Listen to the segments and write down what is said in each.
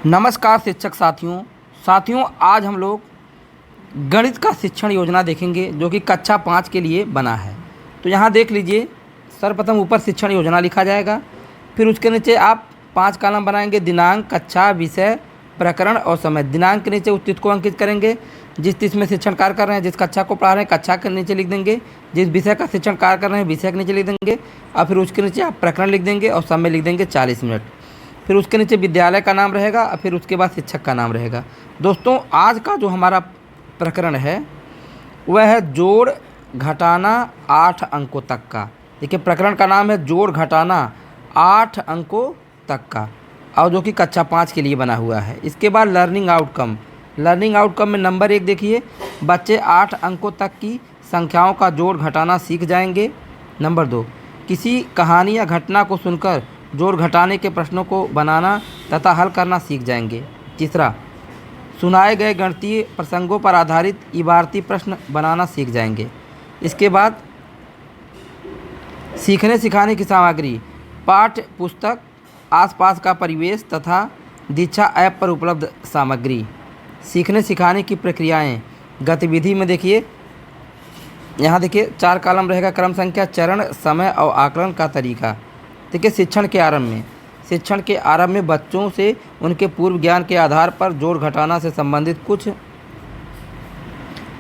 नमस्कार शिक्षक साथियों आज हम लोग गणित का शिक्षण योजना देखेंगे जो कि कक्षा 5 के लिए बना है। तो यहाँ देख लीजिए, सर्वप्रथम ऊपर शिक्षण योजना लिखा जाएगा, फिर उसके नीचे आप 5 कॉलम बनाएंगे। दिनांक, कक्षा, विषय, प्रकरण और समय। दिनांक के नीचे उस तिथि को अंकित करेंगे जिस तिथि में शिक्षण कार्य कर रहे हैं, जिस कक्षा को पढ़ा रहे हैं कक्षा के नीचे लिख देंगे। जिस विषय का शिक्षण कार्य कर रहे हैं विषय के नीचे लिख देंगे और फिर उसके नीचे आप प्रकरण लिख देंगे और समय लिख देंगे 40 मिनट। फिर उसके नीचे विद्यालय का नाम रहेगा और फिर उसके बाद शिक्षक का नाम रहेगा। दोस्तों, आज का जो हमारा प्रकरण है वह है जोड़ घटाना 8 अंकों तक का। देखिए, प्रकरण का नाम है जोड़ घटाना 8 अंकों तक का, और जो कि कक्षा 5 के लिए बना हुआ है। इसके बाद लर्निंग आउटकम में नंबर 1 देखिए, बच्चे 8 अंकों तक की संख्याओं का जोड़ घटाना सीख जाएंगे। नंबर 2, किसी कहानी या घटना को सुनकर जोड़ घटाने के प्रश्नों को बनाना तथा हल करना सीख जाएंगे। तीसरा, सुनाए गए गणितीय प्रसंगों पर आधारित इबारती प्रश्न बनाना सीख जाएंगे। इसके बाद सीखने सिखाने की सामग्री, पाठ्य पुस्तक, आसपास का परिवेश तथा दीक्षा ऐप पर उपलब्ध सामग्री। सीखने सिखाने की प्रक्रियाएं, गतिविधि में देखिए, यहाँ देखिए 4 कॉलम रहेगा। क्रम संख्या, चरण, समय और आकलन का तरीका। देखिए, शिक्षण के आरंभ में बच्चों से उनके पूर्व ज्ञान के आधार पर जोड़ घटाना से संबंधित कुछ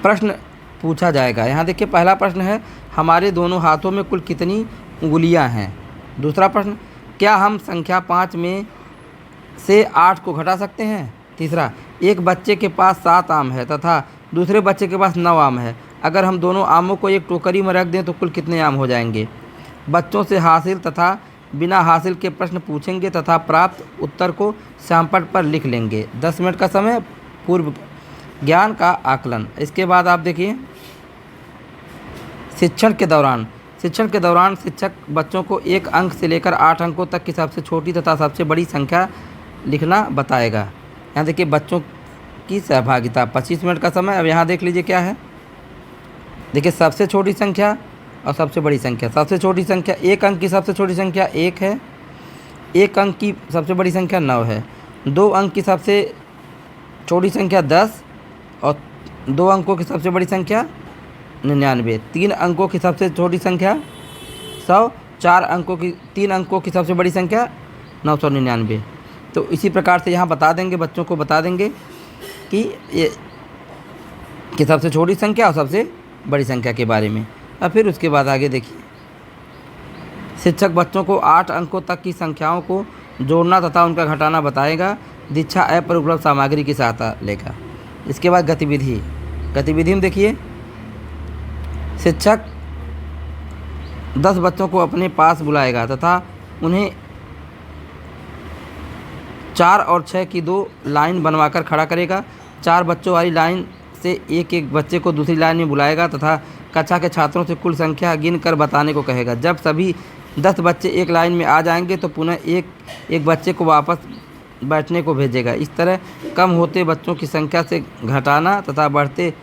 प्रश्न पूछा जाएगा। यहाँ देखिए, पहला प्रश्न है, हमारे दोनों हाथों में कुल कितनी उंगलियां हैं। दूसरा प्रश्न, क्या हम संख्या 5 में से 8 को घटा सकते हैं। तीसरा, एक बच्चे के पास 7 आम है तथा दूसरे बच्चे के पास 9 आम है। अगर हम दोनों आमों को एक टोकरी में रख दें तो कुल कितने आम हो जाएंगे। बच्चों से हासिल तथा बिना हासिल के प्रश्न पूछेंगे तथा प्राप्त उत्तर को श्यामपट्ट पर लिख लेंगे। 10 मिनट का समय, पूर्व ज्ञान का आकलन। इसके बाद आप देखिए, शिक्षण के दौरान शिक्षक बच्चों को 1 अंक से लेकर 8 अंकों तक की सबसे छोटी तथा सबसे बड़ी संख्या लिखना बताएगा। यहाँ देखिए, बच्चों की सहभागिता। 25 मिनट का समय। अब यहाँ देख लीजिए क्या है। देखिए, सबसे छोटी संख्या और सबसे बड़ी संख्या। सबसे छोटी संख्या 1 अंक की सबसे छोटी संख्या 1 है। 1 अंक की सबसे बड़ी संख्या 9 है। 2 अंक की सबसे छोटी संख्या 10 और 2 अंकों की सबसे बड़ी संख्या 99। 3 अंकों की सबसे छोटी संख्या 100। 3 अंकों की सबसे बड़ी संख्या 999। तो इसी प्रकार से यहाँ बता देंगे, बच्चों को बता देंगे कि सबसे छोटी संख्या और सबसे बड़ी संख्या के बारे में। और फिर उसके बाद आगे देखिए, शिक्षक बच्चों को 8 अंकों तक की संख्याओं को जोड़ना तथा उनका घटाना बताएगा। दीक्षा ऐप पर उपलब्ध सामग्री की सहायता लेगा। इसके बाद गतिविधि में देखिए, शिक्षक 10 बच्चों को अपने पास बुलाएगा तथा उन्हें 4 और 6 की 2 लाइन बनवाकर खड़ा करेगा। 4 बच्चों वाली लाइन से एक बच्चे को दूसरी लाइन में बुलाएगा तथा कक्षा के छात्रों से कुल संख्या गिनकर बताने को कहेगा। जब सभी 10 बच्चे एक लाइन में आ जाएंगे तो पुनः एक बच्चे को वापस बैठने को भेजेगा। इस तरह कम होते बच्चों की संख्या से घटाना तथा बढ़ते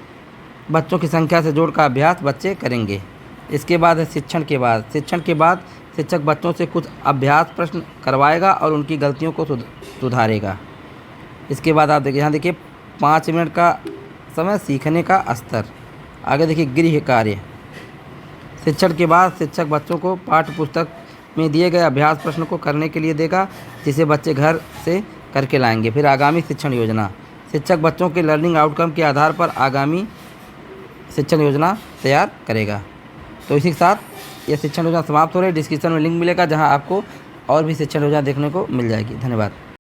बच्चों की संख्या से जोड़ का अभ्यास बच्चे करेंगे। इसके बाद है शिक्षण के बाद शिक्षक बच्चों से कुछ अभ्यास प्रश्न करवाएगा और उनकी गलतियों को सुधारेगा। इसके बाद आप देखिए, यहाँ देखिए 5 मिनट का समय, सीखने का स्तर। आगे देखिए, गृह कार्य। शिक्षण के बाद शिक्षक बच्चों को पाठ्य पुस्तक में दिए गए अभ्यास प्रश्न को करने के लिए देगा, जिसे बच्चे घर से करके लाएंगे। फिर आगामी शिक्षण योजना। शिक्षक बच्चों के लर्निंग आउटकम के आधार पर आगामी शिक्षण योजना तैयार करेगा। तो इसी के साथ यह शिक्षण योजना समाप्त हो रही है। डिस्क्रिप्शन में लिंक मिलेगा जहां आपको और भी शिक्षण योजना देखने को मिल जाएगी। धन्यवाद।